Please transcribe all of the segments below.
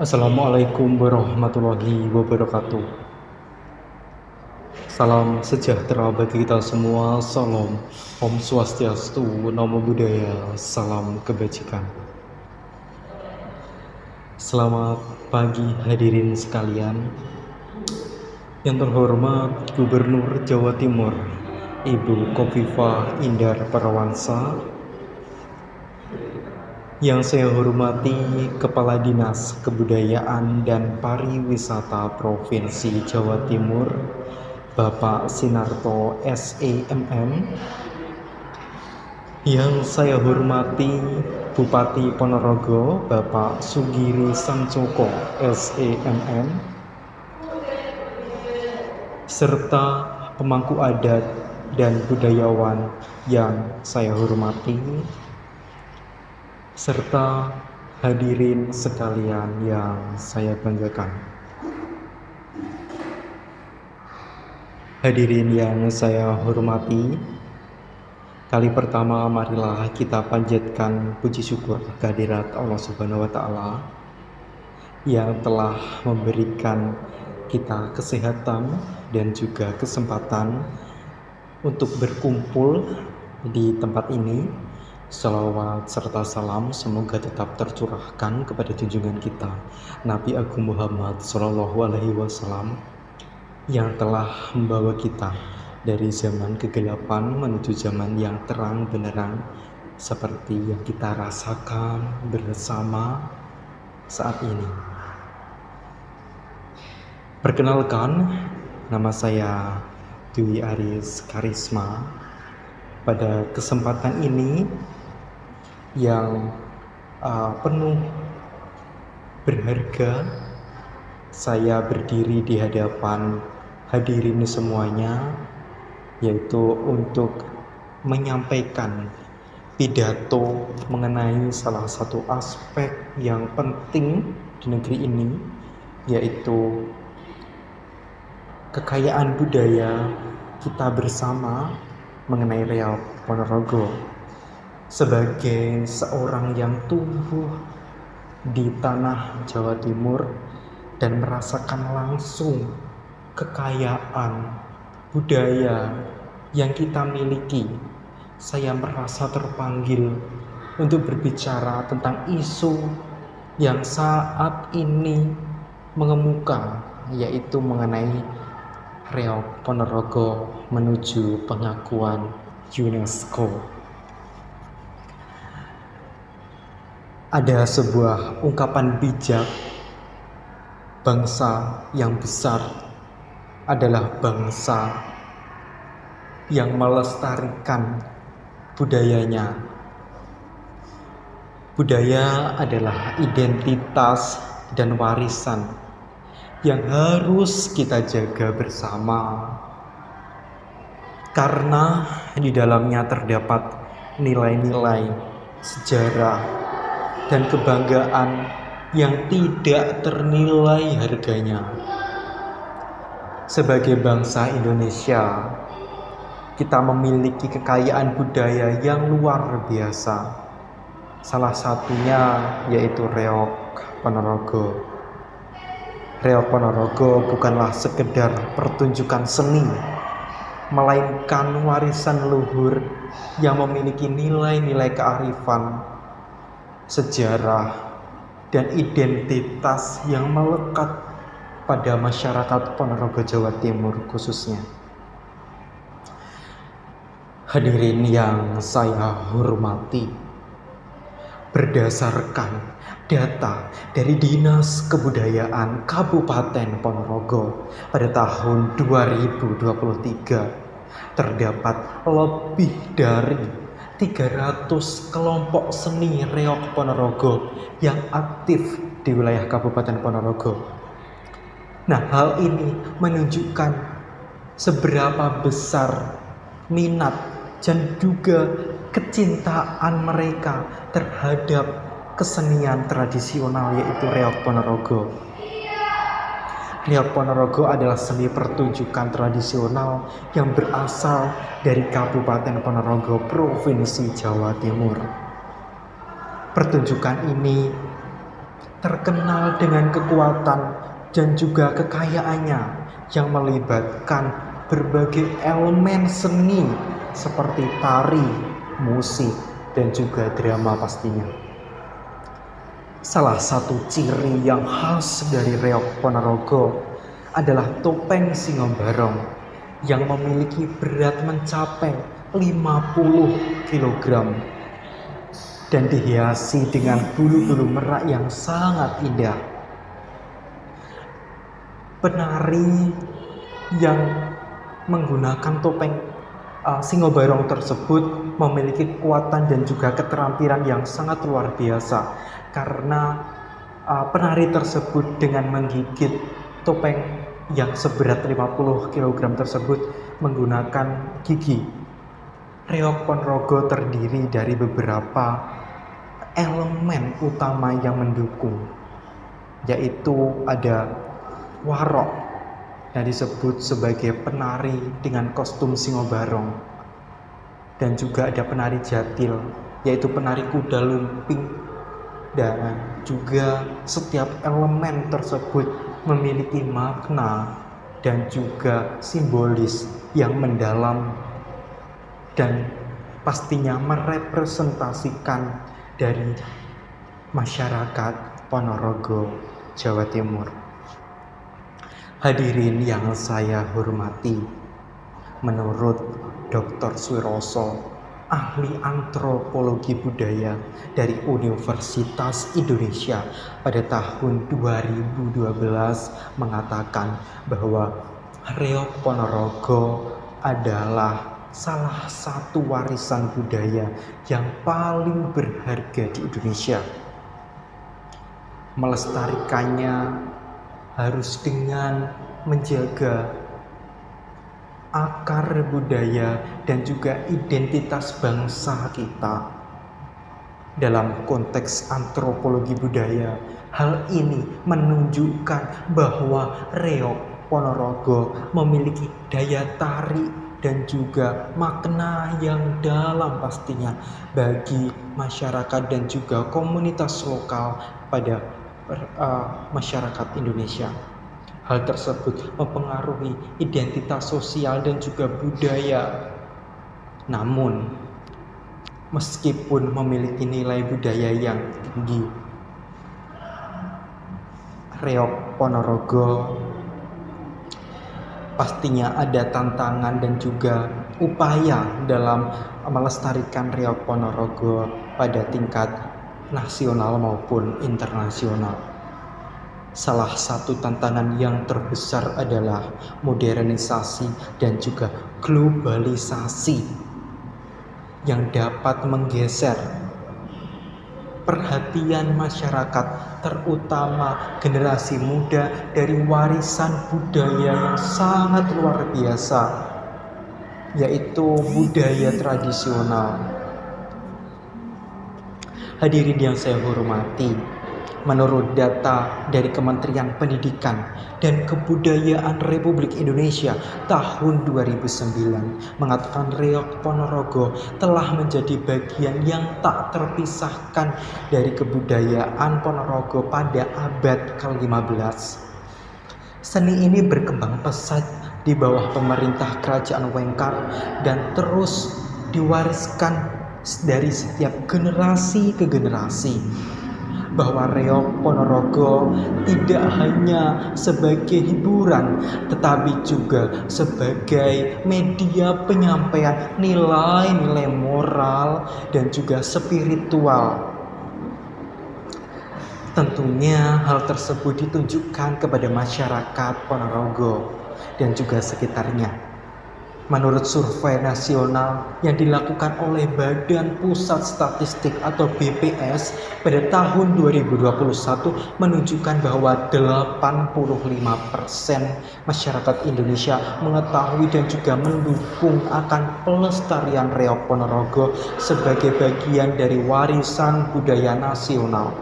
Assalamualaikum warahmatullahi wabarakatuh. Salam sejahtera bagi kita semua. Salam Om Swastiastu, Namo Buddhaya, salam kebajikan. Selamat pagi hadirin sekalian. Yang terhormat Gubernur Jawa Timur, Ibu Khofifah Indar Parawansa. Yang saya hormati Kepala Dinas Kebudayaan dan Pariwisata Provinsi Jawa Timur, Bapak Sinarto SEMM. Yang saya hormati Bupati Ponorogo, Bapak Sugiri Sancoko SEMM, serta pemangku adat dan budayawan yang saya hormati, serta hadirin sekalian yang saya banggakan. Hadirin yang saya hormati, kali pertama marilah kita panjatkan puji syukur kehadirat Allah Subhanahu wa Ta'ala yang telah memberikan kita kesehatan dan juga kesempatan untuk berkumpul di tempat ini. Salawat serta salam semoga tetap tercurahkan kepada junjungan kita Nabi Agung Muhammad Sallallahu Alaihi Wasallam yang telah membawa kita dari zaman kegelapan menuju zaman yang terang benderang seperti yang kita rasakan bersama saat ini. Perkenalkan, nama saya Dwi Aris Karisma. Pada kesempatan ini yang penuh berharga, saya berdiri di hadapan hadirin semuanya, yaitu untuk menyampaikan pidato mengenai salah satu aspek yang penting di negeri ini, yaitu kekayaan budaya kita bersama mengenai Riau Ponorogo. Sebagai seorang yang tumbuh di tanah Jawa Timur dan merasakan langsung kekayaan budaya yang kita miliki, saya merasa terpanggil untuk berbicara tentang isu yang saat ini mengemuka, yaitu mengenai Riau Ponorogo menuju pengakuan UNESCO. Ada sebuah ungkapan bijak, bangsa yang besar adalah bangsa yang melestarikan budayanya. Budaya adalah identitas dan warisan yang harus kita jaga bersama, karena di dalamnya terdapat nilai-nilai sejarah dan kebanggaan yang tidak ternilai harganya. Sebagai bangsa Indonesia, kita memiliki kekayaan budaya yang luar biasa. Salah satunya yaitu Reok Ponorogo. Reok Ponorogo bukanlah sekedar pertunjukan seni, melainkan warisan leluhur yang memiliki nilai-nilai kearifan, sejarah, dan identitas yang melekat pada masyarakat Ponorogo Jawa Timur khususnya. Hadirin yang saya hormati, berdasarkan data dari Dinas Kebudayaan Kabupaten Ponorogo pada tahun 2023, terdapat lebih dari 300 kelompok seni Reok Ponorogo yang aktif di wilayah Kabupaten Ponorogo. Nah, hal ini menunjukkan seberapa besar minat dan juga kecintaan mereka terhadap kesenian tradisional, yaitu Reok Ponorogo. Riau Ponorogo adalah seni pertunjukan tradisional yang berasal dari Kabupaten Ponorogo, Provinsi Jawa Timur. Pertunjukan ini terkenal dengan kekuatan dan juga kekayaannya yang melibatkan berbagai elemen seni seperti tari, musik, dan juga drama pastinya. Salah satu ciri yang khas dari Reog Ponorogo adalah topeng Singobarong yang memiliki berat mencapai 50 kg dan dihiasi dengan bulu-bulu merak yang sangat indah. Penari yang menggunakan topeng Singobarong tersebut memiliki kekuatan dan juga keterampilan yang sangat luar biasa, karena penari tersebut dengan menggigit topeng yang seberat 50 kg tersebut menggunakan gigi. Reog Ponorogo terdiri dari beberapa elemen utama yang mendukung, yaitu ada warok yang disebut sebagai penari dengan kostum Singobarong, dan juga ada penari jatil yaitu penari kuda lumping, dan juga setiap elemen tersebut memiliki makna dan juga simbolis yang mendalam dan pastinya merepresentasikan dari masyarakat Ponorogo, Jawa Timur. Hadirin yang saya hormati, menurut Dr. Suiroso, ahli antropologi budaya dari Universitas Indonesia pada tahun 2012 mengatakan bahwa Reog Ponorogo adalah salah satu warisan budaya yang paling berharga di Indonesia. Melestarikannya harus dengan menjaga akar budaya dan juga identitas bangsa kita. Dalam konteks antropologi budaya, hal ini menunjukkan bahwa Reog Ponorogo memiliki daya tarik dan juga makna yang dalam pastinya bagi masyarakat dan juga komunitas lokal pada masyarakat Indonesia. Hal tersebut mempengaruhi identitas sosial dan juga budaya. Namun, meskipun memiliki nilai budaya yang tinggi, Reog Ponorogo pastinya ada tantangan dan juga upaya dalam melestarikan Reog Ponorogo pada tingkat nasional maupun internasional. Salah satu tantangan yang terbesar adalah modernisasi dan juga globalisasi yang dapat menggeser perhatian masyarakat, terutama generasi muda, dari warisan budaya yang sangat luar biasa, yaitu budaya tradisional. Hadirin yang saya hormati, menurut data dari Kementerian Pendidikan dan Kebudayaan Republik Indonesia tahun 2009 mengatakan Reog Ponorogo telah menjadi bagian yang tak terpisahkan dari kebudayaan Ponorogo pada abad ke-15. Seni ini berkembang pesat di bawah pemerintah Kerajaan Wengkar dan terus diwariskan dari setiap generasi ke generasi, bahwa Reog Ponorogo tidak hanya sebagai hiburan tetapi juga sebagai media penyampaian nilai-nilai moral dan juga spiritual. Tentunya hal tersebut ditunjukkan kepada masyarakat Ponorogo dan juga sekitarnya. Menurut survei nasional yang dilakukan oleh Badan Pusat Statistik atau BPS pada tahun 2021 menunjukkan bahwa 85% masyarakat Indonesia mengetahui dan juga mendukung akan pelestarian Reog Ponorogo sebagai bagian dari warisan budaya nasional.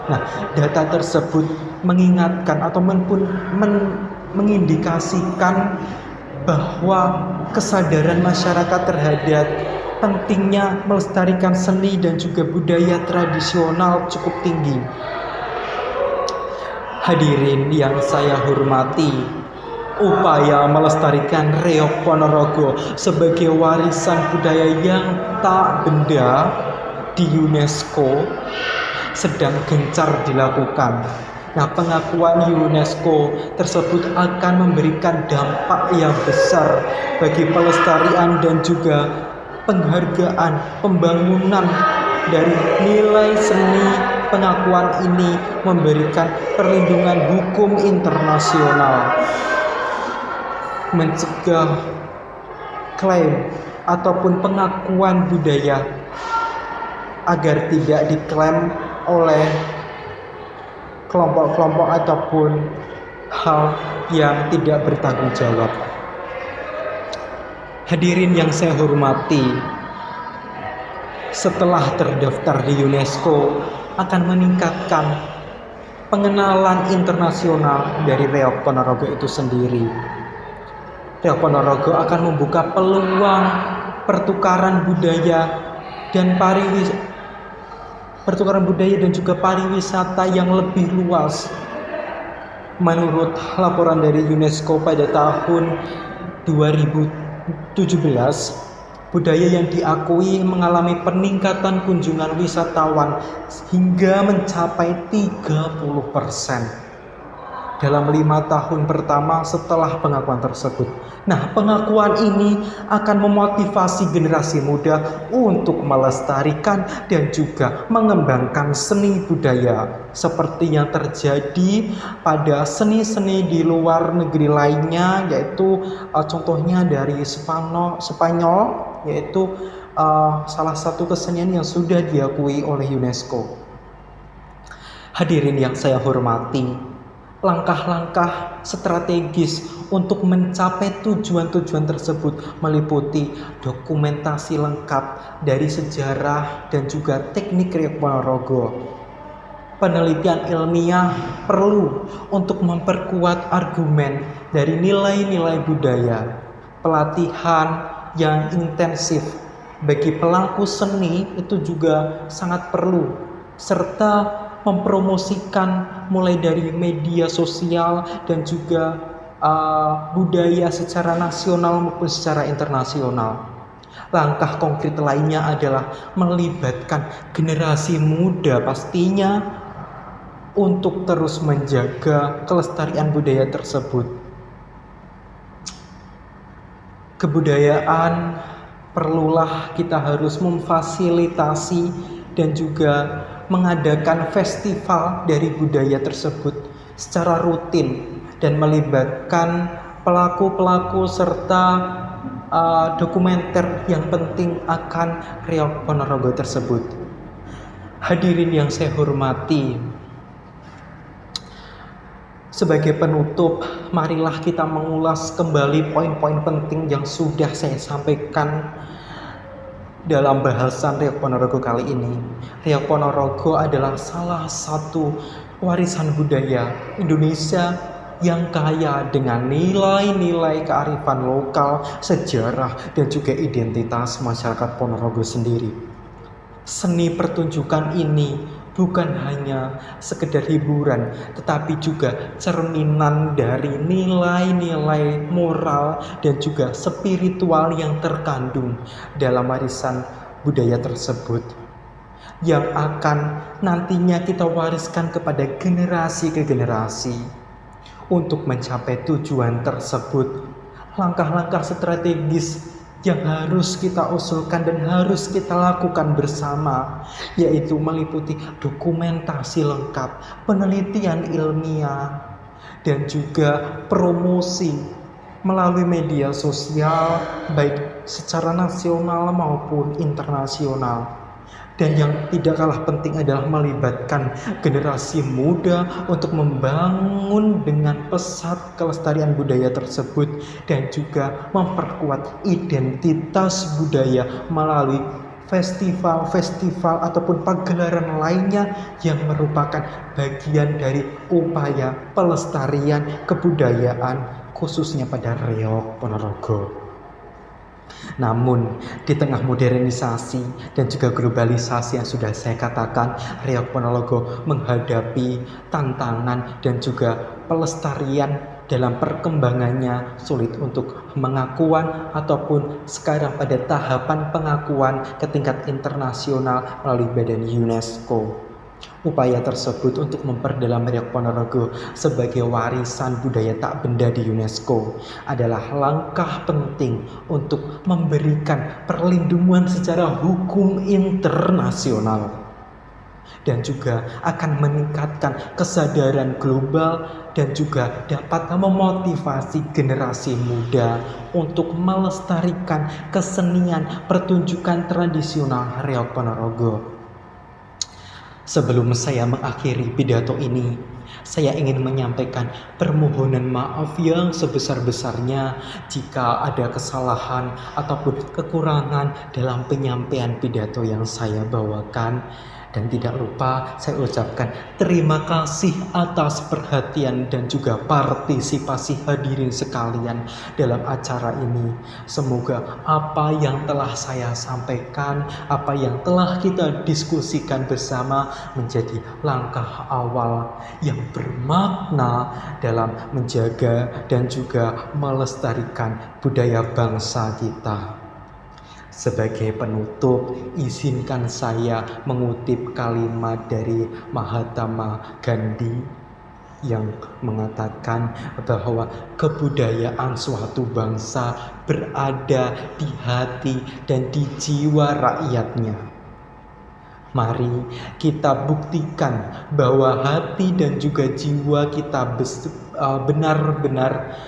Nah, data tersebut mengingatkan atau mengindikasikan bahwa kesadaran masyarakat terhadap pentingnya melestarikan seni dan juga budaya tradisional cukup tinggi. Hadirin yang saya hormati, upaya melestarikan Reok Ponorogo sebagai warisan budaya yang tak benda di UNESCO sedang gencar dilakukan. Nah, pengakuan UNESCO tersebut akan memberikan dampak yang besar bagi pelestarian dan juga penghargaan pembangunan dari nilai seni. Pengakuan ini memberikan perlindungan hukum internasional, mencegah klaim ataupun pengakuan budaya agar tidak diklaim oleh kelompok-kelompok ataupun hal yang tidak bertanggung jawab. Hadirin yang saya hormati, setelah terdaftar di UNESCO akan meningkatkan pengenalan internasional dari Reok Ponorogo itu sendiri. Reok Ponorogo akan membuka peluang pertukaran budaya dan juga pariwisata yang lebih luas. Menurut laporan dari UNESCO pada tahun 2017, budaya yang diakui mengalami peningkatan kunjungan wisatawan hingga mencapai 30% dalam 5 tahun pertama setelah pengakuan tersebut. Nah, pengakuan ini akan memotivasi generasi muda untuk melestarikan dan juga mengembangkan seni budaya seperti yang terjadi pada seni-seni di luar negeri lainnya, yaitu contohnya dari Spanyol, yaitu salah satu kesenian yang sudah diakui oleh UNESCO. Hadirin yang saya hormati, langkah-langkah strategis untuk mencapai tujuan-tujuan tersebut meliputi dokumentasi lengkap dari sejarah dan juga teknik Reok Ponorogo. Penelitian ilmiah perlu untuk memperkuat argumen dari nilai-nilai budaya. Pelatihan yang intensif bagi pelaku seni itu juga sangat perlu, serta mempromosikan mulai dari media sosial dan juga budaya secara nasional maupun secara internasional. Langkah konkret lainnya adalah melibatkan generasi muda pastinya untuk terus menjaga kelestarian budaya tersebut. Kebudayaan perlulah kita harus memfasilitasi dan juga mengadakan festival dari budaya tersebut secara rutin dan melibatkan pelaku-pelaku serta dokumenter yang penting akan Reok Ponorogo tersebut. Hadirin yang saya hormati, sebagai penutup, marilah kita mengulas kembali poin-poin penting yang sudah saya sampaikan dalam bahasan Reok Ponorogo kali ini. Reok Ponorogo adalah salah satu warisan budaya Indonesia yang kaya dengan nilai-nilai kearifan lokal, sejarah, dan juga identitas masyarakat Ponorogo sendiri. Seni pertunjukan ini bukan hanya sekedar hiburan, tetapi juga cerminan dari nilai-nilai moral dan juga spiritual yang terkandung dalam warisan budaya tersebut, yang akan nantinya kita wariskan kepada generasi ke generasi. Untuk mencapai tujuan tersebut, langkah-langkah strategis yang harus kita usulkan dan harus kita lakukan bersama, yaitu meliputi dokumentasi lengkap, penelitian ilmiah, dan juga promosi melalui media sosial baik secara nasional maupun internasional. Dan yang tidak kalah penting adalah melibatkan generasi muda untuk membangun dengan pesat kelestarian budaya tersebut dan juga memperkuat identitas budaya melalui festival-festival ataupun pagelaran lainnya yang merupakan bagian dari upaya pelestarian kebudayaan khususnya pada Reok Ponorogo. Namun, di tengah modernisasi dan juga globalisasi yang sudah saya katakan, Reok Ponorogo menghadapi tantangan dan juga pelestarian dalam perkembangannya sulit untuk pengakuan ataupun sekarang pada tahapan pengakuan ke tingkat internasional melalui badan UNESCO. Upaya tersebut untuk memperdalam Reok Ponorogo sebagai warisan budaya tak benda di UNESCO adalah langkah penting untuk memberikan perlindungan secara hukum internasional dan juga akan meningkatkan kesadaran global dan juga dapat memotivasi generasi muda untuk melestarikan kesenian pertunjukan tradisional Reok Ponorogo. Sebelum saya mengakhiri pidato ini, saya ingin menyampaikan permohonan maaf yang sebesar-besarnya jika ada kesalahan ataupun kekurangan dalam penyampaian pidato yang saya bawakan. Dan tidak lupa saya ucapkan terima kasih atas perhatian dan juga partisipasi hadirin sekalian dalam acara ini. Semoga apa yang telah saya sampaikan, apa yang telah kita diskusikan bersama menjadi langkah awal yang bermakna dalam menjaga dan juga melestarikan budaya bangsa kita. Sebagai penutup, izinkan saya mengutip kalimat dari Mahatma Gandhi yang mengatakan bahwa kebudayaan suatu bangsa berada di hati dan di jiwa rakyatnya. Mari kita buktikan bahwa hati dan juga jiwa kita benar-benar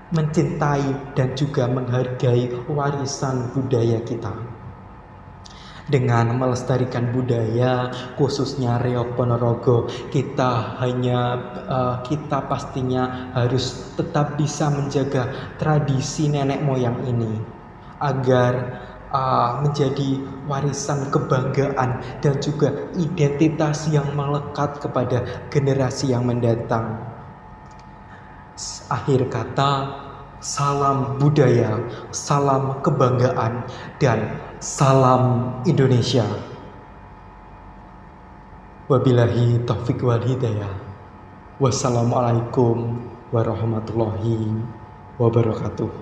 mencintai dan juga menghargai warisan budaya kita. Dengan melestarikan budaya khususnya Reok Ponorogo, kita pastinya harus tetap bisa menjaga tradisi nenek moyang ini agar menjadi warisan kebanggaan dan juga identitas yang melekat kepada generasi yang mendatang. Akhir kata, salam budaya, salam kebanggaan, dan salam Indonesia. Wabillahi taufiq wal hidayah. Wassalamualaikum warahmatullahi wabarakatuh.